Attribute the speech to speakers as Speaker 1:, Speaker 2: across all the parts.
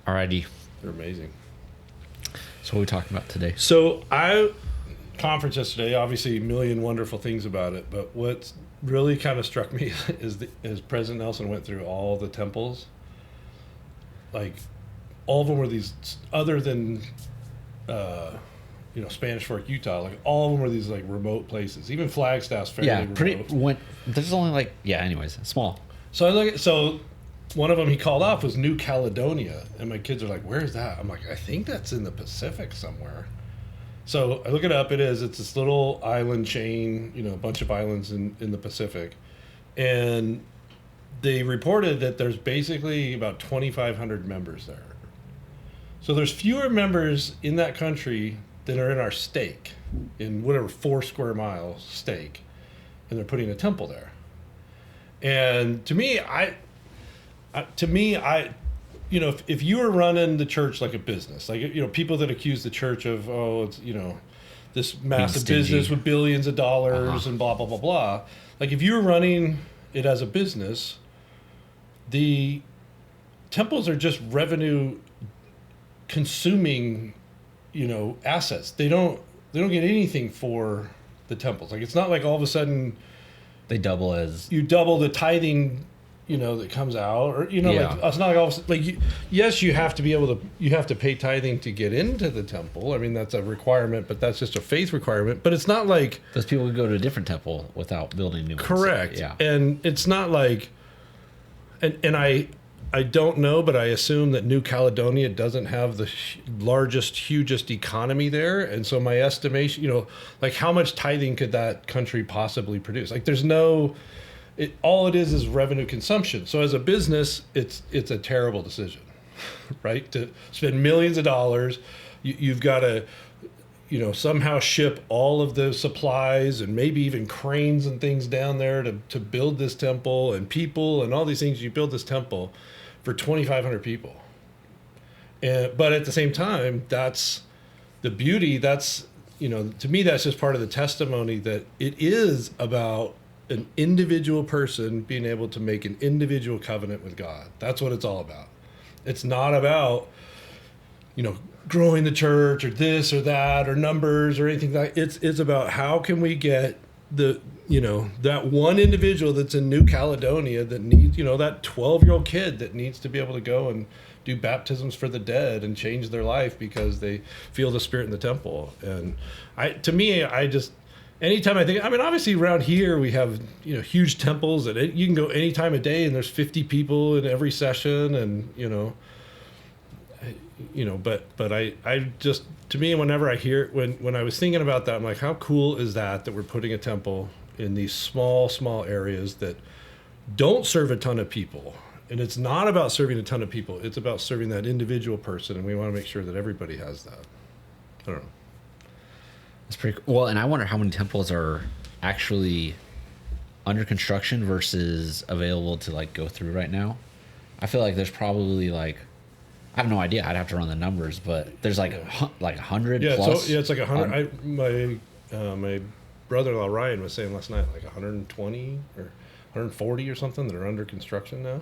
Speaker 1: Alrighty.
Speaker 2: They're amazing.
Speaker 1: So what are we talking about today?
Speaker 2: So conference yesterday, obviously a million wonderful things about it, but what really kind of struck me is President Nelson went through all the temples. Like, all of them were these, other than, Spanish Fork, Utah, like all of them were these like remote places. Even Flagstaff's fairly remote.
Speaker 1: There's only anyways, small.
Speaker 2: So one of them he called off was New Caledonia, and my kids are like, "Where's that?" I'm like, "I think that's in the Pacific somewhere." So I look it up. It's this little island chain, a bunch of islands in the Pacific, and they reported that there's basically about 2,500 members there. So there's fewer members in that country than are in our stake, in whatever 4 square miles stake, and they're putting a temple there. And to me, if you were running the church like a business, like, people that accuse the church of, it's, this massive business with billions of dollars and blah, blah, blah, blah. Like, if you were running it as a business, the temples are just revenue consuming, assets. They don't get anything for the temples. Like, it's not like all of a sudden
Speaker 1: you double
Speaker 2: the tithing, that comes out, or
Speaker 1: Yeah.
Speaker 2: like, it's not like all of a sudden, yes, you have to pay tithing to get into the temple. I mean, that's a requirement, but that's just a faith requirement. But it's not like
Speaker 1: those people could go to a different temple without building new ones.
Speaker 2: Correct.
Speaker 1: Yeah.
Speaker 2: And it's not like, and I don't know, but I assume that New Caledonia doesn't have the hugest economy there. And so my estimation, like, how much tithing could that country possibly produce? Like, there's no, all it is revenue consumption. So as a business, it's a terrible decision, right? To spend millions of dollars, you've got to, somehow ship all of the supplies and maybe even cranes and things down there to build this temple, and people and all these things. You build this temple for 2,500 people. But at the same time, that's the beauty. That's, to me, that's just part of the testimony that it is about an individual person being able to make an individual covenant with God. That's what it's all about. It's not about, growing the church or this or that or numbers or anything like that. It's about how can we get that one individual that's in New Caledonia that needs, that 12-year-old kid that needs to be able to go and do baptisms for the dead and change their life because they feel the Spirit in the temple. And anytime I think, obviously around here we have, huge temples that you can go any time of day and there's 50 people in every session, and, but I just, to me, whenever I hear, when I was thinking about that, I'm like, how cool is that we're putting a temple in these small areas that don't serve a ton of people. And it's not about serving a ton of people. It's about serving that individual person. And we want to make sure that everybody has that. I don't know.
Speaker 1: That's pretty cool. Well, and I wonder how many temples are actually under construction versus available to go through right now. I feel like there's probably I have no idea. I'd have to run the numbers, but there's 100 plus.
Speaker 2: So, it's like 100. My brother-in-law Ryan was saying last night 120 or 140 or something that are under construction now,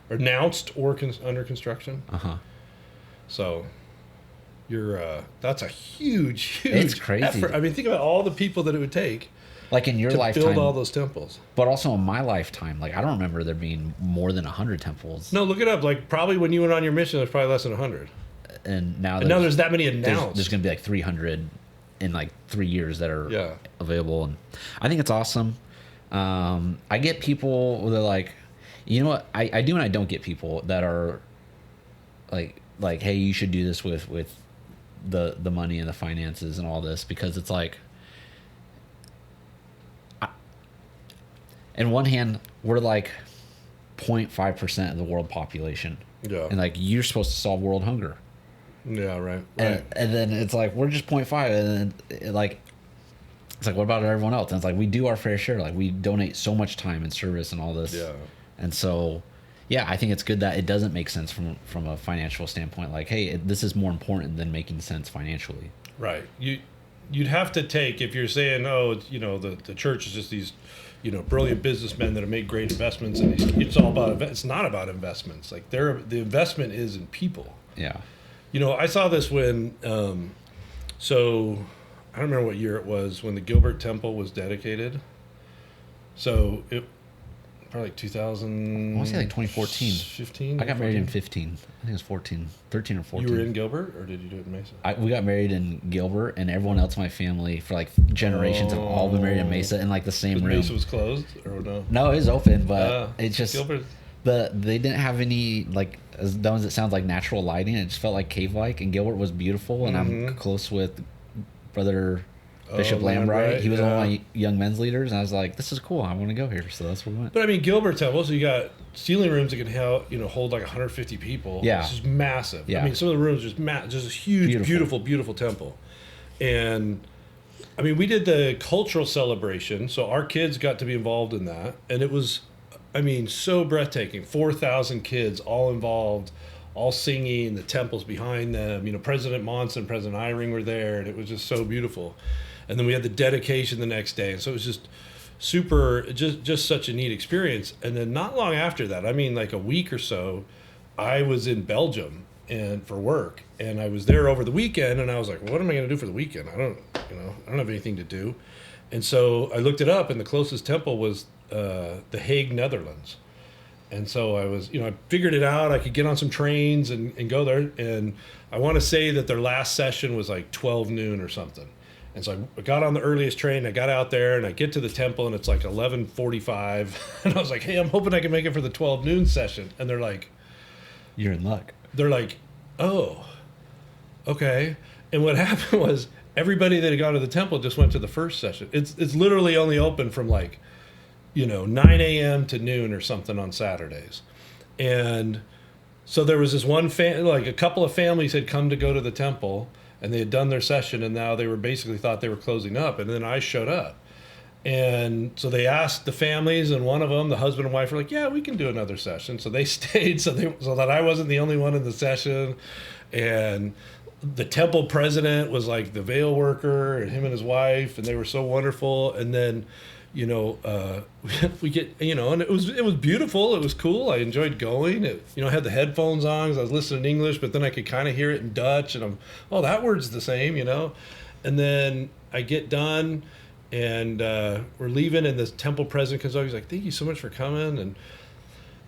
Speaker 2: or announced or under construction. So that's a huge
Speaker 1: it's crazy
Speaker 2: effort. Think about all the people that it would take.
Speaker 1: In your
Speaker 2: to
Speaker 1: lifetime,
Speaker 2: build all those temples.
Speaker 1: But also in my lifetime, I don't remember there being more than 100 temples.
Speaker 2: No, look it up. Probably when you went on your mission, there's probably less than 100.
Speaker 1: And now
Speaker 2: there's that many announced.
Speaker 1: There's going to be 300 in 3 years that are available, and I think it's awesome. I get people that are you know what, I do, and I don't get people that are like, hey, you should do this with the money and the finances and all this, because it's in one hand, we're 0.5% of the world population.
Speaker 2: Yeah.
Speaker 1: And you're supposed to solve world hunger.
Speaker 2: Yeah, right.
Speaker 1: And then it's we're just 0.5, and then it's what about everyone else? And it's we do our fair share. We donate so much time and service and all this.
Speaker 2: Yeah.
Speaker 1: And so, yeah, I think it's good that it doesn't make sense from a financial standpoint. Hey, this is more important than making sense financially.
Speaker 2: Right. You'd have to take, if you're saying, the church is just these, brilliant businessmen that have made great investments, and it's all about, it's not about investments. The investment is in people.
Speaker 1: Yeah.
Speaker 2: I saw this when, so I don't remember what year it was when the Gilbert Temple was dedicated. So it probably like 2000.
Speaker 1: I want to say like 2014.
Speaker 2: 15.
Speaker 1: I got married in 15. I think it was 14, 13 or 14.
Speaker 2: You were in Gilbert, or did you do it in Mesa?
Speaker 1: We got married in Gilbert, and everyone else in my family for like generations have all been married in Mesa in like the same room.
Speaker 2: Mesa was closed, or no?
Speaker 1: No, it was open, but it just
Speaker 2: Gilbert.
Speaker 1: They didn't have any, like, as dumb as it sounds, like natural lighting. It just felt like cave-like, and Gilbert was beautiful, and I'm close with Brother Bishop Lambright. He was one of my young men's leaders, and I was like, this is cool. I want to go here. So that's where we went.
Speaker 2: But I mean, Gilbert Temple, so you got ceiling rooms that can hold like 150 people.
Speaker 1: Yeah.
Speaker 2: This is massive.
Speaker 1: Yeah.
Speaker 2: I mean, some of the rooms just just a huge, beautiful temple. And I mean, we did the cultural celebration, so our kids got to be involved in that, and it was, I mean, so breathtaking. 4,000 kids all involved, all singing, the temple's behind them. President Monson, President Eyring were there, and it was just so beautiful. And then we had the dedication the next day. And so it was just super, just such a neat experience. And then not long after that, I mean, like a week or so, I was in Belgium and for work. And I was there over the weekend, and I was like, what am I going to do for the weekend? I don't have anything to do. And so I looked it up, and the closest temple was The Hague, Netherlands. And so I was, I figured it out. I could get on some trains and go there. And I want to say that their last session was like 12 noon or something. And so I got on the earliest train. I got out there, and I get to the temple, and it's like 11:45. And I was like, hey, I'm hoping I can make it for the 12 noon session. And they're like,
Speaker 1: you're in luck.
Speaker 2: They're like, oh, okay. And what happened was everybody that had gone to the temple just went to the first session. It's literally only open from like, 9 a.m. to noon or something on Saturdays. And so there was this one like a couple of families had come to go to the temple, and they had done their session, and now they were basically thought they were closing up. And then I showed up. And so they asked the families, and one of them, the husband and wife, were like, yeah, we can do another session. So they stayed so that I wasn't the only one in the session. And the temple president was like the veil worker, and him and his wife, and they were so wonderful. And then, we get, and it was beautiful. It was cool. I enjoyed going. I had the headphones on because I was listening in English, but then I could kind of hear it in Dutch, and that word's the same, And then I get done, and we're leaving, and the temple president comes over. He's like, thank you so much for coming.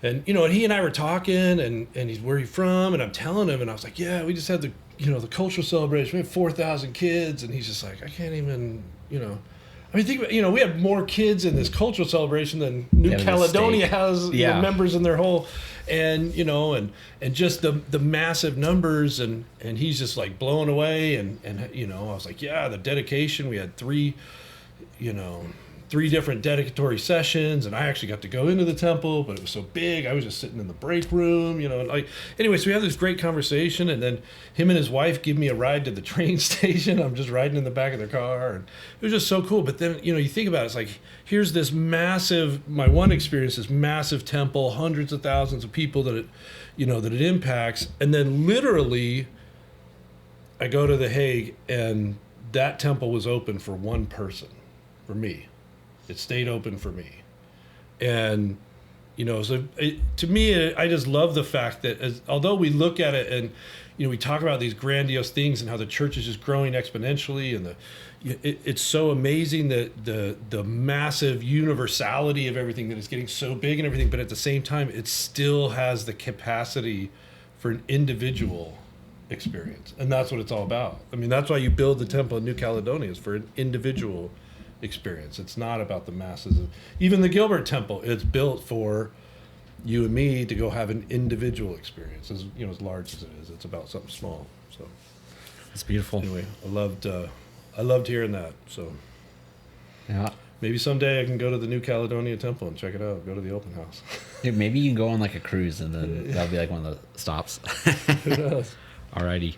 Speaker 2: And he and I were talking, and he's, where are you from? And I'm telling him, and I was like, yeah, we just had the cultural celebration. We had 4,000 kids. And he's just like, I can't even, I mean, think about, we have more kids in this cultural celebration than New Caledonia has members in their whole, and just the massive numbers, and he's just like blown away, and I was like, yeah, the dedication, we had three different dedicatory sessions, and I actually got to go into the temple, but it was so big, I was just sitting in the break room, anyway, so we had this great conversation, and then him and his wife give me a ride to the train station. I'm just riding in the back of their car, and it was just so cool. But then, you think about it, it's like, here's this massive, my one experience, this massive temple, hundreds of thousands of people that it impacts, and then literally, I go to The Hague, and that temple was open for one person, for me. It stayed open for me. And, so to me, I just love the fact that although we look at it and, we talk about these grandiose things and how the church is just growing exponentially, and it's so amazing that the massive universality of everything, that it's getting so big and everything, but at the same time, it still has the capacity for an individual experience. And that's what it's all about. I mean, that's why you build the temple in New Caledonia, is for an individual experience. It's not about the masses. Even the Gilbert Temple, it's built for you and me to go have an individual experience. As large as it is, it's about something small. So
Speaker 1: it's beautiful.
Speaker 2: Anyway, I loved hearing that. So
Speaker 1: yeah,
Speaker 2: maybe someday I can go to the New Caledonia Temple and check it out. Go to the open house.
Speaker 1: Dude, maybe you can go on like a cruise, and then that'll be like one of the stops.
Speaker 2: Who knows?
Speaker 1: Alrighty.